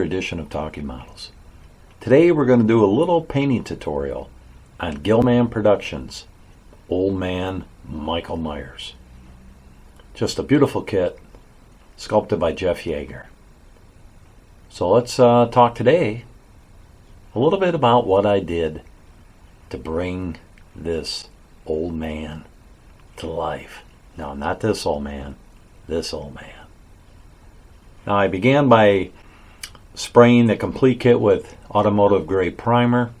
edition of Talking Models. Today we're going to do a little painting tutorial on Gillman Productions' Old Man Michael Myers. Just a beautiful kit, sculpted by Yagher. So let's talk today a little bit about what I did to bring this old man to life. No, not this old man, this old man. Now I began by spraying the complete kit with automotive grade primer,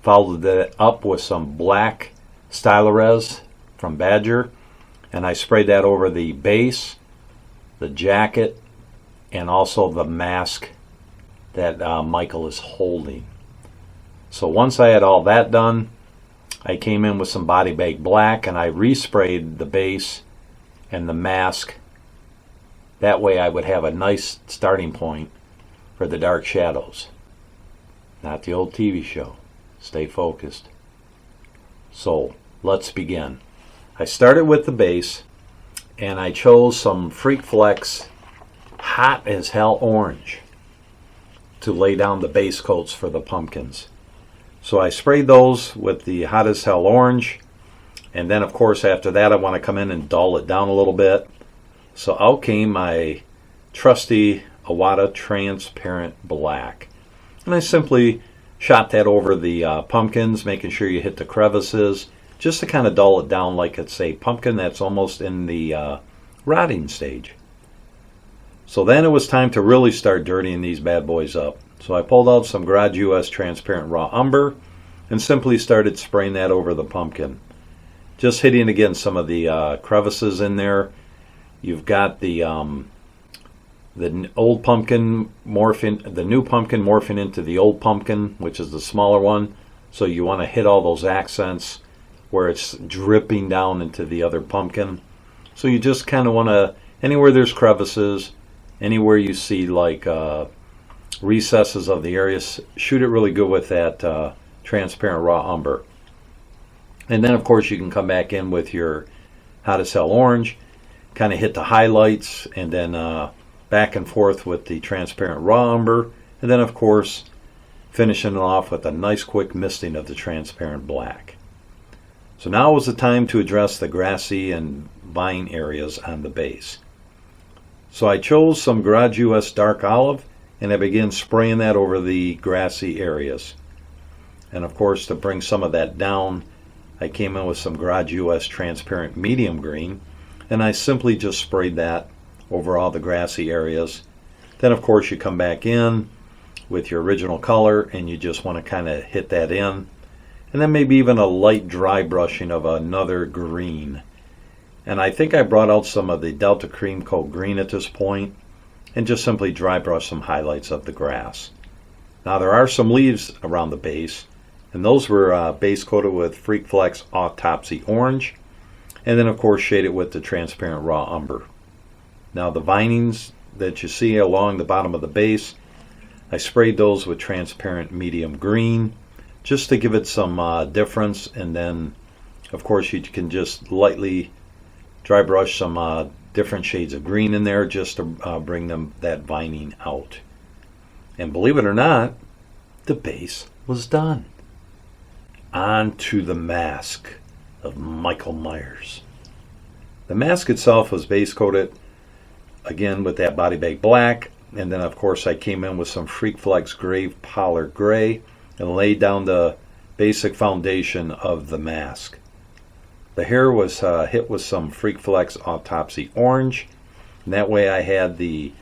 followed that up with some black Stylorez from Badger, and I sprayed that over the base, the jacket, and also the mask that Michael is holding. So once I had all that done, I came in with some body bag black and I resprayed the base and the mask. That way I would have a nice starting point for the dark shadows. Not the old TV show. Stay focused. So let's begin. I started with the base and I chose some Freak Flex Hot as Hell Orange to lay down the base coats for the pumpkins. So I sprayed those with the Hot as Hell Orange, and then of course after that I want to come in and dull it down a little bit. So out came my trusty Awada Transparent Black, and I simply shot that over the pumpkins, making sure you hit the crevices just to kind of dull it down like it's a pumpkin that's almost in the rotting stage. So then it was time to really start dirtying these bad boys up. So I pulled out some Garage US Transparent Raw Umber and simply started spraying that over the pumpkin. Just hitting again some of the crevices in there. You've got the old pumpkin morphing, the new pumpkin morphing into the old pumpkin, which is the smaller one. So you want to hit all those accents where it's dripping down into the other pumpkin. So you just kind of want to, anywhere there's crevices, anywhere you see like recesses of the areas, shoot it really good with that transparent raw umber. And then of course you can come back in with your Hot as Hell Orange, kind of hit the highlights, and then back and forth with the transparent raw umber, and then of course finishing it off with a nice quick misting of the transparent black. So now was the time to address the grassy and vine areas on the base. So I chose some Garage US Dark Olive and I began spraying that over the grassy areas. And of course, to bring some of that down, I came in with some Garage US Transparent Medium Green and I simply just sprayed that over all the grassy areas. Then of course you come back in with your original color and you just want to kind of hit that in. And then maybe even a light dry brushing of another green. And I think I brought out some of the Delta Cream Coat Green at this point and just simply dry brush some highlights of the grass. Now there are some leaves around the base, and those were base coated with Freak Flex Autopsy Orange, and then of course shaded with the transparent raw umber. Now the vinings that you see along the bottom of the base, I sprayed those with transparent medium green just to give it some difference, and then of course you can just lightly dry brush some different shades of green in there just to bring that vining out. And believe it or not, the base was done. On to the mask of Michael Myers. The mask itself was base coated again with that body bag black, and then of course I came in with some Freak Flex Grave Pollard Gray and laid down the basic foundation of the mask. The hair was hit with some Freak Flex Autopsy Orange, and that way I had the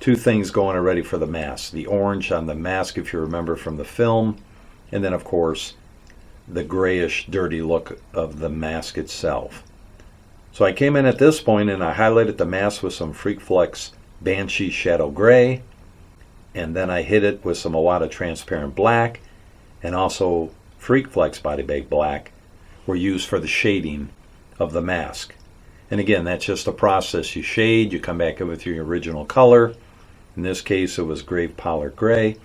two things going already for the mask. The orange on the mask, if you remember from the film, and then of course the grayish dirty look of the mask itself. So I came in at this point and I highlighted the mask with some Freak Flex Banshee Shadow Gray, and then I hit it with some Awada Transparent Black, and also Freak Flex Body Bag Black were used for the shading of the mask. And again, that's just a process. You shade, you come back in with your original color. In this case it was Grave Pollard Gray,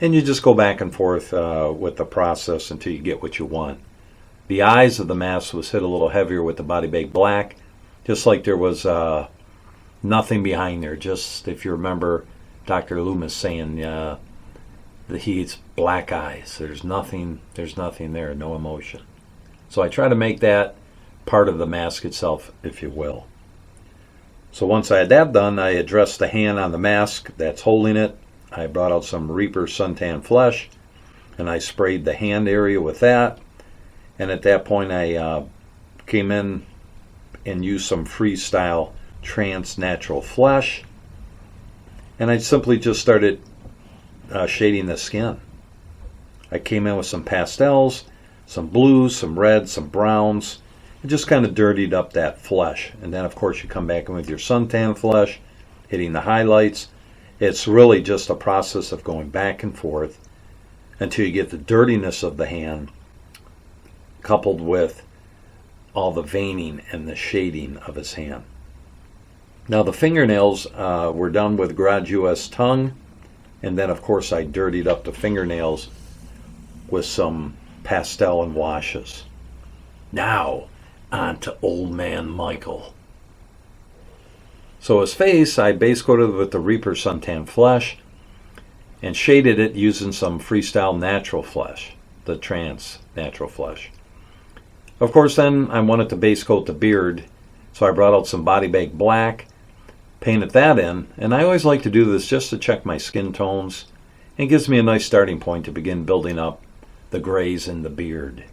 and you just go back and forth with the process until you get what you want. The eyes of the mask was hit a little heavier with the Body Bag Black, just like there was nothing behind there. Just, if you remember, Dr. Loomis saying that he's black eyes. There's nothing there, no emotion. So I try to make that part of the mask itself, if you will. So once I had that done, I addressed the hand on the mask that's holding it. I brought out some Reaper suntan flesh, and I sprayed the hand area with that. And at that point, I came in and used some Freestyle Trance Natural Flesh. And I simply just started shading the skin. I came in with some pastels, some blues, some reds, some browns, and just kind of dirtied up that flesh. And then, of course, you come back in with your suntan flesh, hitting the highlights. It's really just a process of going back and forth until you get the dirtiness of the hand coupled with all the veining and the shading of his hand. Now the fingernails were done with Garage US tongue, and then of course I dirtied up the fingernails with some pastel and washes. Now on to Old Man Michael. So his face I base coated with the Reaper suntan flesh and shaded it using some Freestyle natural flesh, the Trance natural flesh. Of course, then I wanted to base coat the beard, so I brought out some Body Bake Black, painted that in, and I always like to do this just to check my skin tones. It gives me a nice starting point to begin building up the grays in the beard.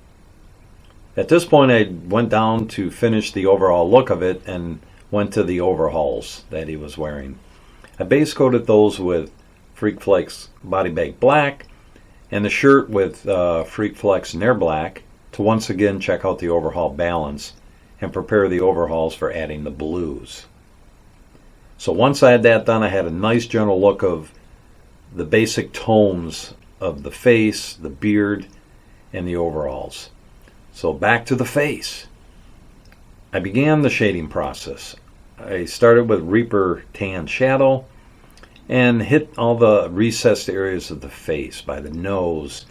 At this point, I went down to finish the overall look of it and went to the overalls that he was wearing. I base coated those with Freak Flex Body Bake Black and the shirt with Freak Flex Nair Black to once again check out the overhaul balance and prepare the overhauls for adding the blues. So once I had that done, I had a nice general look of the basic tones of the face, the beard, and the overalls. So back to the face. I began the shading process. I started with Reaper Tan Shadow and hit all the recessed areas of the face, by the nose,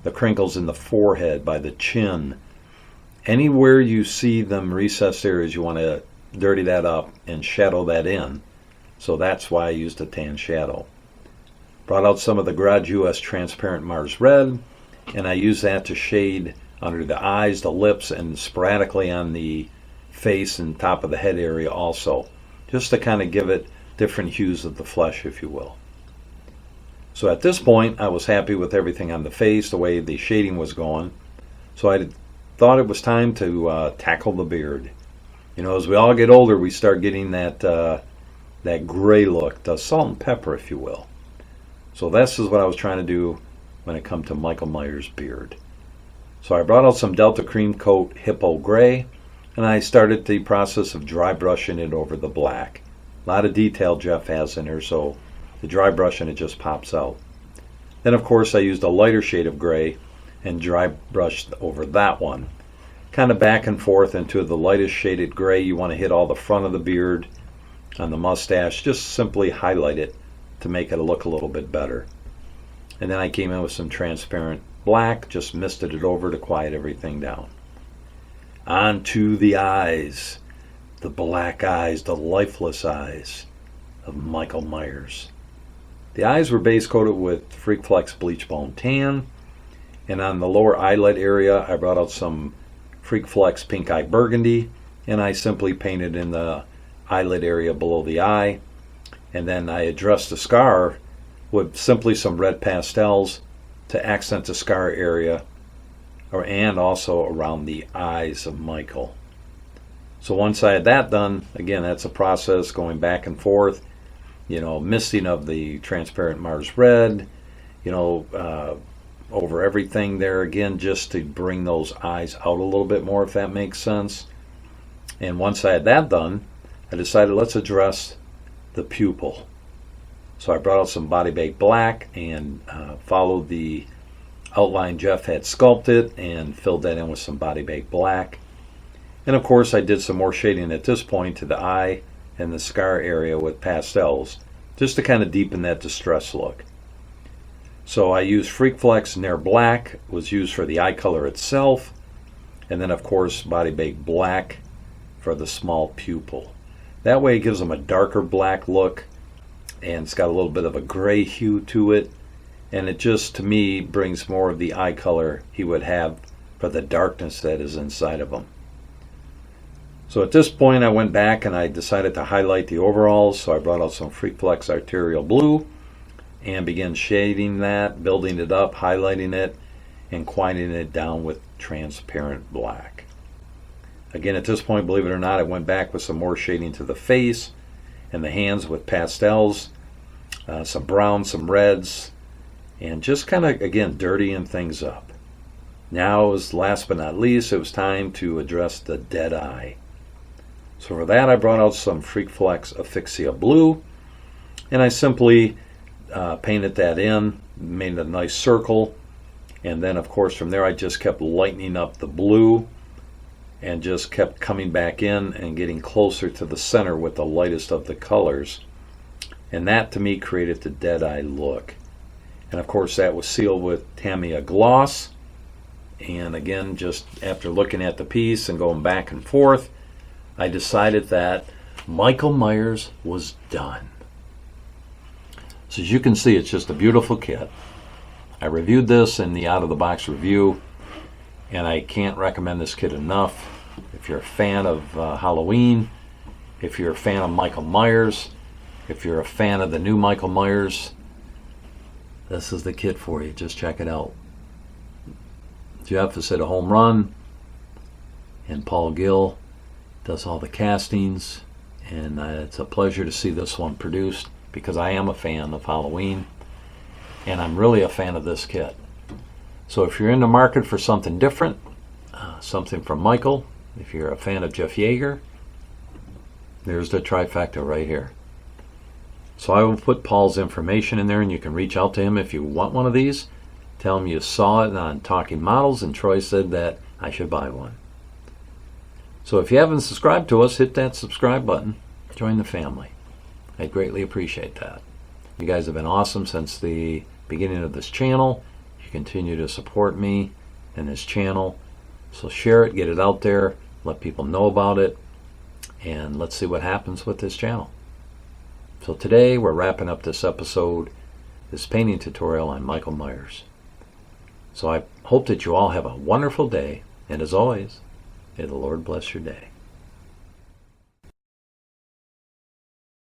the crinkles in the forehead, by the chin. Anywhere you see them recessed areas, you want to dirty that up and shadow that in. So that's why I used a tan shadow. Brought out some of the Garage US Transparent Mars Red, and I used that to shade under the eyes, the lips, and sporadically on the face and top of the head area also, just to kind of give it different hues of the flesh, if you will. So at this point, I was happy with everything on the face, the way the shading was going. So I thought it was time to tackle the beard. You know, as we all get older, we start getting that gray look, the salt and pepper, if you will. So this is what I was trying to do when it comes to Michael Myers' beard. So I brought out some Delta Cream Coat Hippo Gray, and I started the process of dry brushing it over the black. A lot of detail Jeff has in there, so the dry brushing it just pops out. Then of course I used a lighter shade of gray and dry brushed over that one. Kind of back and forth into the lightest shaded gray. You want to hit all the front of the beard, on the mustache, just simply highlight it to make it look a little bit better. And then I came in with some transparent black, just misted it over to quiet everything down. On to the eyes, the black eyes, the lifeless eyes of Michael Myers. The eyes were base coated with Freak Flex Bleach Bone Tan, and on the lower eyelid area I brought out some Freak Flex Pink Eye Burgundy, and I simply painted in the eyelid area below the eye, and then I addressed the scar with simply some red pastels to accent the scar area and also around the eyes of Michael. So once I had that done, again, that's a process going back and forth, you know, misting of the Transparent Mars Red, you know, over everything there again, just to bring those eyes out a little bit more, if that makes sense. And once I had that done, I decided let's address the pupil. So I brought out some Body Bake Black and followed the outline Jeff had sculpted and filled that in with some Body Bake Black. And of course I did some more shading at this point to the eye and the scar area with pastels, just to kind of deepen that distress look. So I used Freak Flex Nair Black, was used for the eye color itself, and then of course Body Bake Black for the small pupil. That way it gives them a darker black look and it's got a little bit of a gray hue to it, and it just, to me, brings more of the eye color he would have for the darkness that is inside of him. So at this point I went back and I decided to highlight the overalls, so I brought out some Freakflex Arterial Blue and began shading that, building it up, highlighting it, and quieting it down with transparent black. Again, at this point, believe it or not, I went back with some more shading to the face and the hands with pastels, some browns, some reds, and just kind of, again, dirtying things up. Now, last but not least, it was time to address the dead eye. So for that, I brought out some Freakflex Asphyxia Blue, and I simply painted that in, made a nice circle, and then, of course, from there I just kept lightening up the blue and just kept coming back in and getting closer to the center with the lightest of the colors. And that, to me, created the dead eye look. And, of course, that was sealed with Tamiya Gloss. And, again, just after looking at the piece and going back and forth, I decided that Michael Myers was done. So as you can see, it's just a beautiful kit. I reviewed this in the out-of-the-box review, and I can't recommend this kit enough. If you're a fan of Halloween, if you're a fan of Michael Myers, if you're a fan of the new Michael Myers, this is the kit for you. Just check it out. Jeff has hit a home run, and Paul Gill does all the castings, and it's a pleasure to see this one produced because I am a fan of Halloween, and I'm really a fan of this kit. So if you're in the market for something different, something from Michael, if you're a fan of Jeff Yagher, there's the trifecta right here. So I will put Paul's information in there, and you can reach out to him if you want one of these. Tell him you saw it on Talking Models, and Troy said that I should buy one. So if you haven't subscribed to us, hit that subscribe button. Join the family. I'd greatly appreciate that. You guys have been awesome since the beginning of this channel. You continue to support me and this channel. So share it, get it out there, let people know about it, and let's see what happens with this channel. So today we're wrapping up this episode, this painting tutorial on Michael Myers. So I hope that you all have a wonderful day, and as always, may the Lord bless your day.